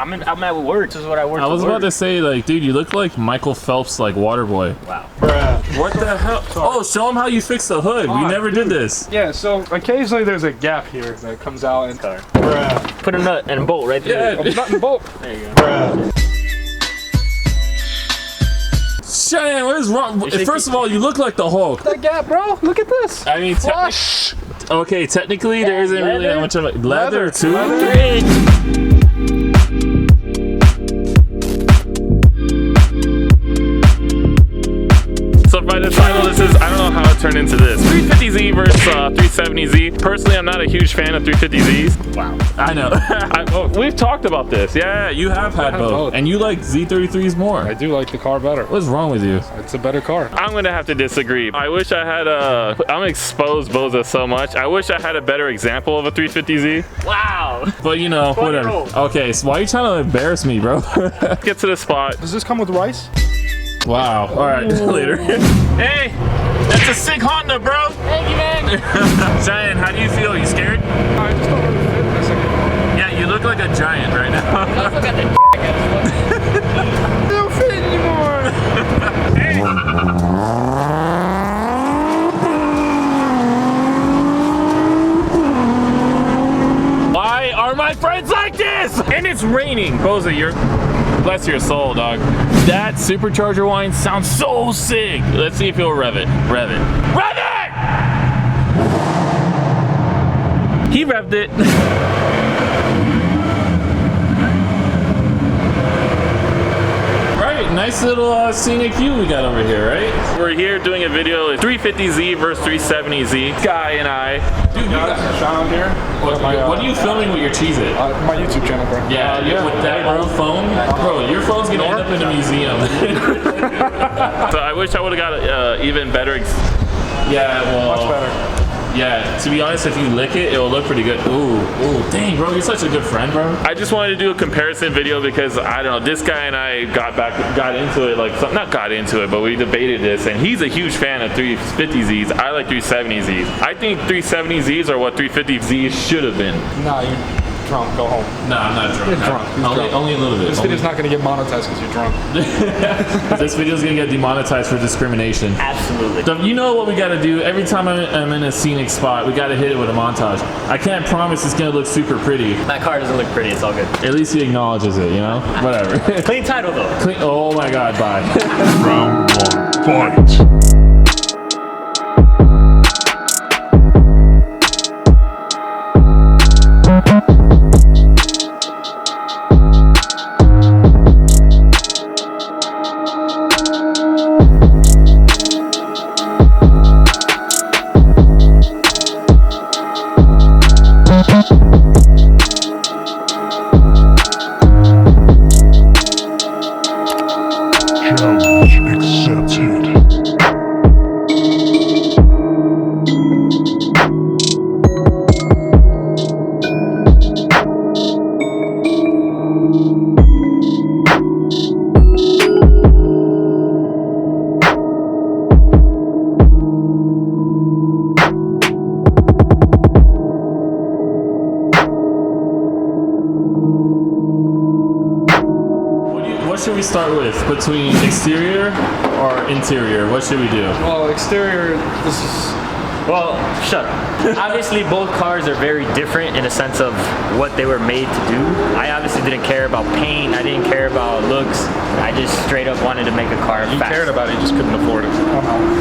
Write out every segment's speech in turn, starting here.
I'm at work. This is what I work. I was about to say, like, dude, you look like Michael Phelps, like water boy. Wow. Bruh. What the hell? Oh, show him how you fix the hood. We never did this. Yeah, so occasionally there's a gap here that comes out and Put a nut and a bolt right there. a nut and bolt. There you go. Bruh. Cheyenne, what is wrong? First of all, you look like the Hulk. That gap, bro. Look at this. I mean, okay, technically there isn't really that much of a leather too. So by the title, this is, I don't know how it turned into this. 350Z versus 370Z. Personally, I'm not a huge fan of 350Zs. Wow. I know. We've talked about this. Yeah, you have had both. And you like Z33s more. I do like the car better. What's wrong with you? It's a better car. I'm gonna have to disagree. I wish I had I'm exposed Boza so much. I wish I had a better example of a 350Z. Wow. But you know, whatever. Okay, so why are you trying to embarrass me, bro? Get to the spot. Does this come with rice? Wow. All right, later. Hey, that's a sick Honda, bro. Thank you, man. Cheyenne, how do you feel? You scared? I just don't really fit this anymore. Yeah, you look like a giant right now. Look at the I don't fit anymore. Why are my friends like this? And it's raining. Boza, bless your soul, dog. That supercharger whine sounds so sick. Let's see if he'll rev it. Rev it. Rev it! He revved it. Right, nice little scenic view we got over here, right? We're here doing a video, 350Z versus 370Z. Guy and I. Dude, you got Sean here. what are you filming with your Cheez-It? My YouTube channel, bro. Yeah, with that old phone? Bro, your phone's gonna end up in a museum. So I wish I would've got even better. Yeah, well. Much better. Yeah, to be honest, if you lick it, it'll look pretty good. Ooh, dang, bro, you're such a good friend, bro. I just wanted to do a comparison video because, I don't know, this guy and I got into it, like, not got into it, but we debated this, and he's a huge fan of 350Zs. I like 370Zs. I think 370Zs are what 350Zs should have been. Nah, you're drunk. Go home. Nah, I'm not drunk. You're drunk. Only a little bit. This video's not going to get monetized because you're drunk. This video's gonna get demonetized for discrimination. Absolutely. So you know what we gotta do? Every time I'm in a scenic spot, we gotta hit it with a montage. I can't promise it's gonna look super pretty. My car doesn't look pretty. It's all good. At least he acknowledges it, you know? Whatever. Clean title though. Oh my god, bye. Round 1, fight. What should we start with? Between exterior or interior? What should we do? Well, exterior, this is... Well, shut up. Obviously, both cars are very different in a sense of what they were made to do. I obviously didn't care about paint. I didn't care about looks. I just straight up wanted to make a car fast. You cared about it, you just couldn't afford it.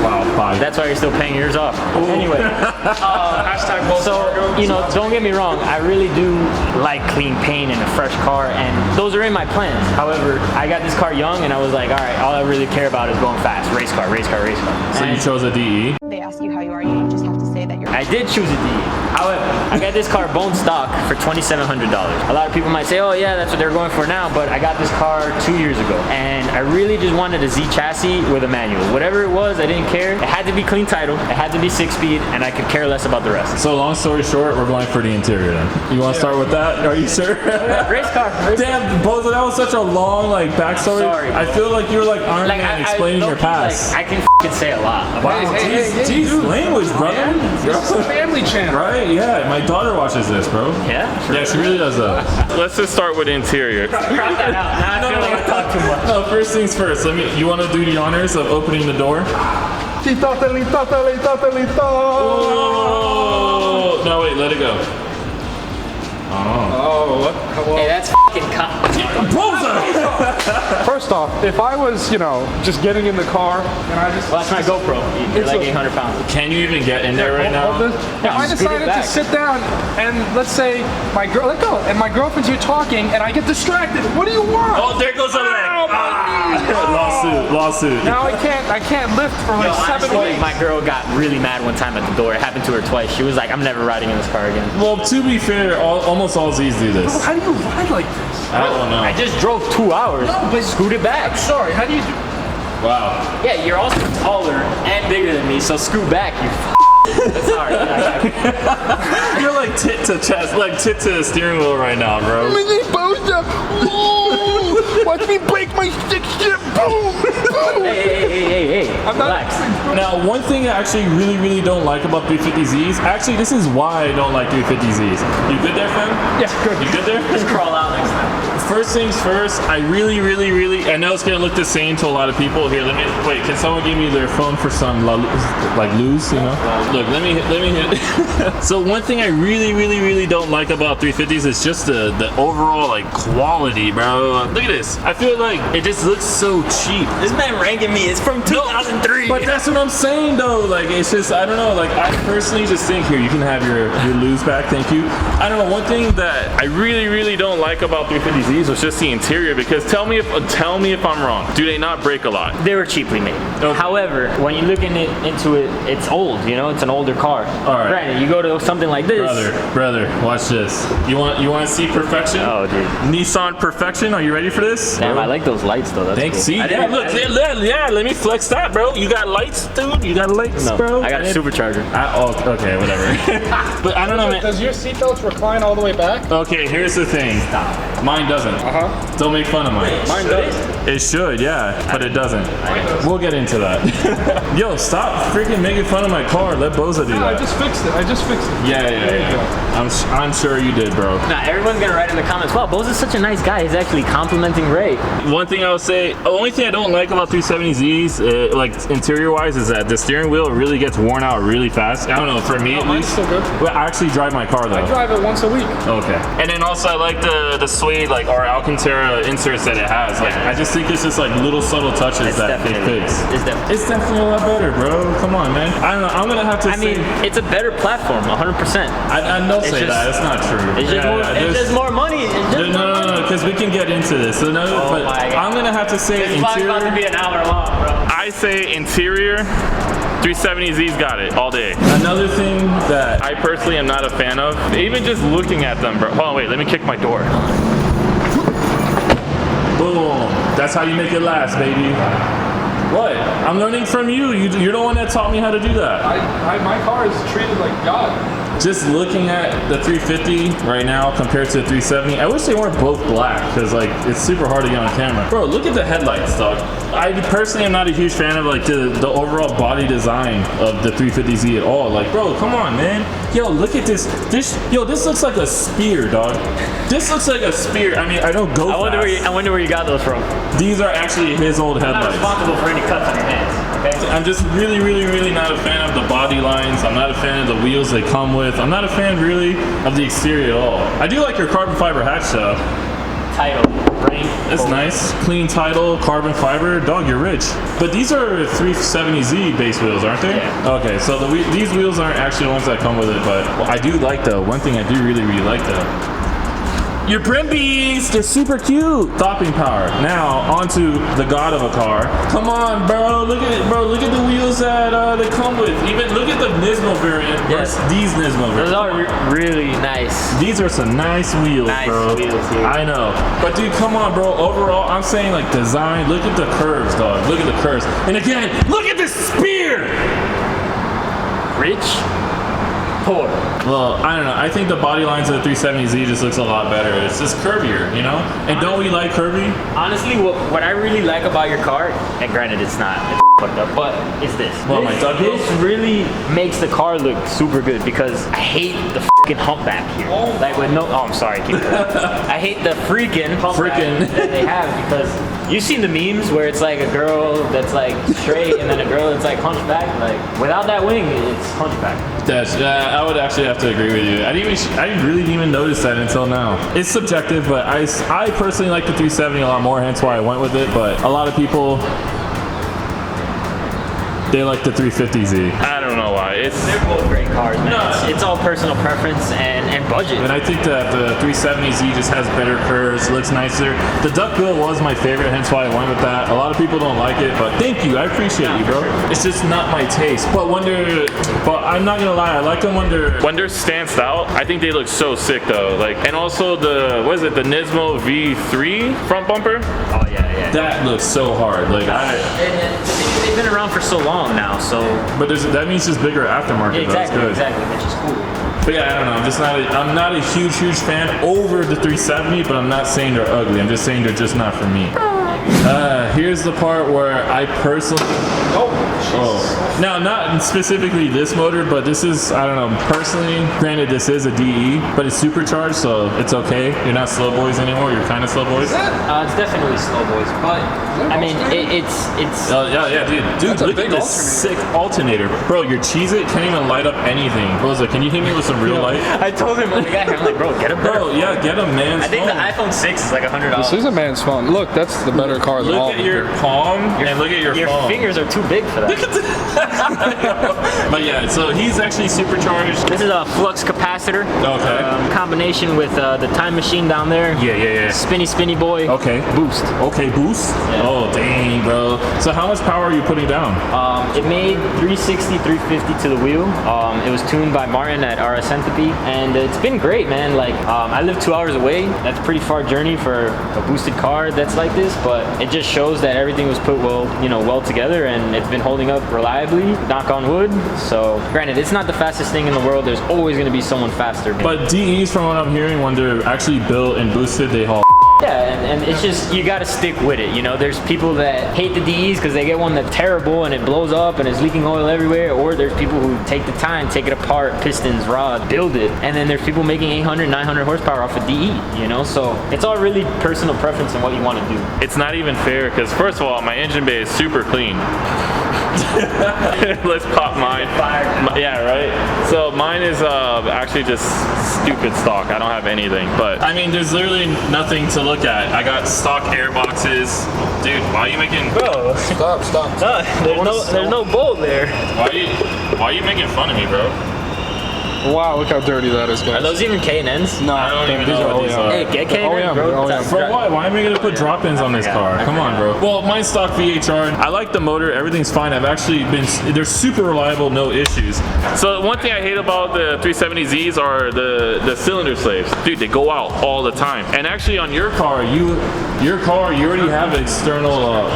Wow, bye. That's why you're still paying yours off. Anyway, Hashtag both so, you know, don't get me wrong. I really do like clean paint and a fresh car, and those are in my plans. However, I got this car young, and I was like, all right, all I really care about is going fast. Race car, race car, race car. So you chose a DE? They ask you how you are, you just have to say that you're... I did choose a DE. However, I got this car bone stock for $2,700. A lot of people might say, oh yeah, that's what they're going for now, but I got this car 2 years ago, and I really just wanted a Z chassis with a manual. Whatever it was, I didn't care. It had to be clean title, it had to be 6-speed, and I could care less about the rest. So long story short, we're going for the interior then. You want to start with that? Are you sure? Race car. Damn, Boza, that was such a long backstory. Sorry, I feel like you were like Iron Man explaining your past. I can say a lot. Wow, jeez, language, brother. This is a family channel. Right? Yeah, my daughter watches this, bro. Yeah? Yeah, she really does though. Let's just start with interior. Crop that out. Now I feel like I talk too much. No, first things first. You want to do the honors of opening the door? Oh, no, wait, let it go. Oh, what? Hey, that's fucking First off, if I was, just getting in the car and I just... Well, that's my GoPro. You're like 800 pounds. Can you even get in there right now? If I decided to sit down and let's say let go, and my girlfriend's here talking and I get distracted, what do you want? Oh, there goes a leg. Lawsuit. Now I can't lift for like 7 Honestly, weeks. my girl got really mad one time at the door. It happened to her twice. She was like, I'm never riding in this car again. Well, to be fair, almost all Z's do this. How do you ride like this? I don't know. I just drove 2 hours. No, but scoot it back. Sorry, how do you do? Wow. Yeah, you're also taller and bigger than me, so scoot back, you That's hard. You're like tit to chest, like tit to the steering wheel right now, bro. Watch me break my stick shift. Boom! Hey. Relax. Now, one thing I actually really don't like about 350Zs, actually this is why I don't like 350Zs. You good there, fam? Yeah, good. You good there? Just crawl out next time. First things first, I really, I know it's gonna look the same to a lot of people. Here, wait, can someone give me their phone for some, like loose, Look, let me hit. So one thing I really don't like about 350s is just the overall, like, quality, bro. Look at this. I feel like it just looks so cheap. This man ranking me. It's from 2003. But that's what I'm saying, though. Like, it's just, I don't know. Like, I personally just think, here, you can have your lose back. Thank you. I don't know. One thing that I really don't like about 350Zs was just the interior, because tell me if I'm wrong. Do they not break a lot? They were cheaply made. Okay. However, when you look into it, it's old. It's an older car. All right. Granted, you go to something like this. Brother, watch this. You want to see perfection? Oh, dude. Nissan perfection. Are you ready for this? Damn, I like those lights though. That's Thanks. cool. See, let me flex that, bro. You got lights, dude. You got lights, bro. I got a supercharger. Okay, whatever. But I don't know, man. Does your seatbelts recline all the way back? Okay, here's the thing. Mine doesn't. Don't make fun of mine. Mine does. It should, yeah, but it doesn't. We'll get into that. Yo, stop freaking making fun of my car. Let Boza do No, that. I just fixed it. Yeah. I'm sure you did, bro. Nah, everyone's gonna write in the comments, wow, Boza's such a nice guy. He's actually complimenting Ray. One thing I would say, the only thing I don't like about 370Zs, like interior-wise, is that the steering wheel really gets worn out really fast. I don't know, for me at Mine's least. still good. Well, I actually drive my car though. I drive it once a week. Okay. And then also I like the suede, like, or Alcantara inserts that it has. Like, I just think it's just like little subtle touches that it fix. It's definitely a lot better, bro. Come on, man. I don't know. I'm gonna have to say. It's a better platform, 100%. I don't say that. It's not true. It's just more money. No, because we can get into this. So but I'm gonna have to say This vlog's about to be interior. an hour long, bro. I say interior. 370Z's got it all day. Another thing that I personally am not a fan of, even just looking at them, bro. Hold on, wait. Let me kick my door. Boom. That's how you make it last, baby. What? I'm learning from you. You're the one that taught me how to do that. My car is treated like God. Just looking at the 350 right now compared to the 370, I wish they weren't both black, because like it's super hard to get on camera. Bro, look at the headlights, dog. I personally am not a huge fan of like the overall body design of the 350Z at all. Like, bro, come on, man. Yo, look at this. This looks like a spear, dog. This looks like a spear. I mean, I don't go fast. I wonder where you got those from. These are actually his old I'm not headlights. responsible for any cuts on your hands. Okay? I'm just really not a fan of the body lines. I'm not a fan of the wheels they come with. I'm not a fan really of the exterior at all. I do like your carbon fiber hatch though. Title, brain. That's nice. Clean title, carbon fiber. Dog, you're rich. But these are 370Z base wheels, aren't they? Yeah. Okay, so these wheels aren't actually the ones that come with it, but I do like though. One thing I do really like though. Your Brimbies, they're super cute. Stopping power. Now, onto the god of a car. Come on, bro. Look at it, bro. Look at the wheels that they come with. Even look at the Nismo variant versus these Nismo variants. Those are really nice. These are some nice wheels, bro. Nice wheels here. I know. But dude, come on, bro. Overall, I'm saying like design. Look at the curves, dog. Look at the curves. And again, look at this spear. Rich. Poor. Well, I don't know. I think the body lines of the 370Z just looks a lot better. It's just curvier, you know? And don't we like curvy? Honestly, what I really like about your car, and granted it's not fucked up, but it's this. Well, my Duckbill? This really makes the car look super good because I hate the fucking humpback here. Like with no, oh, I'm sorry, keep it up. I hate the freaking humpback that they have because you've seen the memes where it's like a girl that's like straight and then a girl that's like hunchback. Like without that wing, it's hunchback. That's, I would actually have to agree with you. I really didn't even notice that until now. It's subjective, but I personally like the 370 a lot more, hence why I went with it. But a lot of people, they like the 350z. I don't know why. They're both great cars, man. No. It's all personal preference and budget. And I think that the 370z just has better curves, looks nicer. The Duckbill was my favorite, hence why I went with that. A lot of people don't like it, but thank you. I appreciate you, bro. It's just not my taste. But I'm not gonna lie, I like them when they're stanced out. I think they look so sick though. Like, and also the the Nismo V3 front bumper. Oh yeah. That looks so hard. Like they've been around for so long now, so. But that means just bigger aftermarket. Yeah, exactly, which is cool. But yeah, I don't know. I'm not a huge fan over the 370, but I'm not saying they're ugly. I'm just saying they're just not for me. Here's the part where I personally. Now, not specifically this motor, but this is, I don't know, personally, granted this is a DE, but it's supercharged, so it's okay. You're not slow boys anymore, you're kind of slow boys. It's definitely slow boys, but I mean, it's. Yeah, dude, look at this sick alternator. Bro, your Cheez-It can't even light up anything. Bro's like, can you hit me with some real light? I told him when we got here, I'm like, bro, get a better phone. Yeah, get a man's phone. I think the iPhone 6 is like $100. This is a man's phone. Look, that's the better car than all of them. Look at your palm and look at your phone. Your fingers are too big for that. But yeah, so he's actually supercharged. This is a flux capacitor. Okay. Combination with the time machine down there. Yeah. Spinny boy. Okay. Boost. Okay, boost? Yeah. Oh, dang, bro. So how much power are you putting down? It made 360, 350 to the wheel. It was tuned by Martin at RS Entropy, and it's been great, man. Like, I live 2 hours away. That's a pretty far journey for a boosted car that's like this, but it just shows that everything was put well together, and it's been holding up reliably, knock on wood. So granted, it's not the fastest thing in the world. There's always going to be someone faster. But DEs, from what I'm hearing, when they're actually built and boosted, they haul. Yeah, and it's just, you got to stick with it. There's people that hate the DEs because they get one that's terrible and it blows up and it's leaking oil everywhere, or there's people who take the time, take it apart, pistons, rod, build it, and then there's people making 800, 900 horsepower off a DE, so it's all really personal preference and what you want to do. It's not even fair because, first of all, my engine bay is super clean. Let's pop mine. Yeah, right? So mine is actually just stupid stock. I don't have anything, but I mean, there's literally nothing to look at. I got stock air boxes. Dude, why are you making... Bro. Stop. There's no bolt there. Why are you making fun of me, bro? Wow, look how dirty that is, guys. Are those even K&Ns? No, I don't even know what these are. Hey, get K&Ns, bro. Bro, why am I gonna put drop-ins on this car? Come on, bro. Well, mine's stock V8 charge. I like the motor. Everything's fine. I've actually they're super reliable, no issues. So one thing I hate about the 370Zs are the cylinder slaves. Dude, they go out all the time. And actually on your car, you already have external,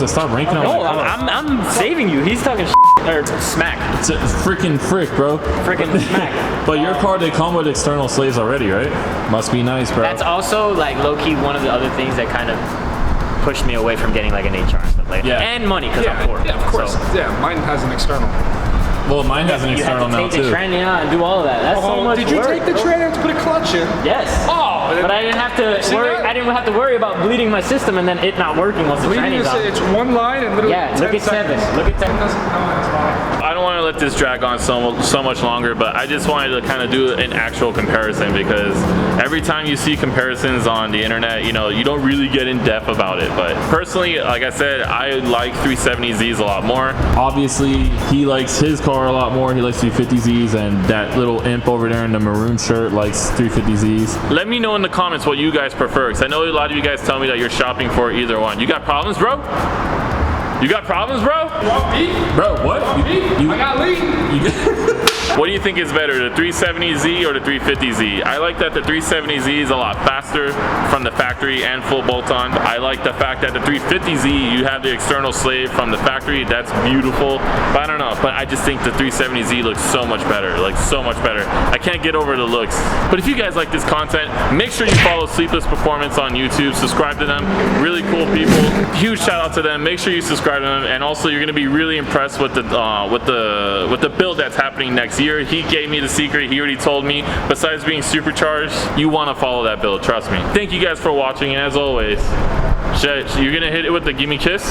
stop ranking on No, my car. I'm saving you. He's talking or smack. It's a freaking frick, bro. Freaking smack. But your car, they come with external slaves already, right? Must be nice, bro. That's also like low-key one of the other things that kind of pushed me away from getting like an HR and stuff like that. Yeah. And money, because I'm poor. Yeah, of course. So. Yeah, mine has an external. Well, mine has an external now too. You have to take the tranny out and do all of that. That's so much work. Did you take the tranny out to put a clutch in? Yes. Oh, but I didn't have to worry. I didn't have to worry about bleeding my system and then it not working once the tranny's out. It's one line and literally. Yeah. Look at 7. Look at 7. I don't want to let this drag on so much longer, but I just wanted to kind of do an actual comparison because every time you see comparisons on the internet, you don't really get in depth about it. But personally, like I said, I like 370Zs a lot more. Obviously, he likes his car a lot more. He likes 350Zs, and that little imp over there in the maroon shirt likes 350Zs. Let me know in the comments what you guys prefer, because I know a lot of you guys tell me that you're shopping for either one. You got problems, bro? You got problems, bro? You want beef? Bro, what? I got lean. What do you think is better, the 370Z or the 350Z? I like that the 370Z is a lot faster from the factory and full bolt-on. I like the fact that the 350Z, you have the external slave from the factory. That's beautiful. But I don't know, but I just think the 370Z looks so much better, like so much better. I can't get over the looks. But if you guys like this content, make sure you follow Sleepless Performance on YouTube. Subscribe to them. Really cool people. Huge shout out to them. Make sure you subscribe subscribe to him, and also you're gonna be really impressed with the build that's happening next year. He gave me the secret. He already told me. Besides being supercharged, you want to follow that build. Trust me. Thank you guys for watching, and as always, you're gonna hit it with the gimme kiss.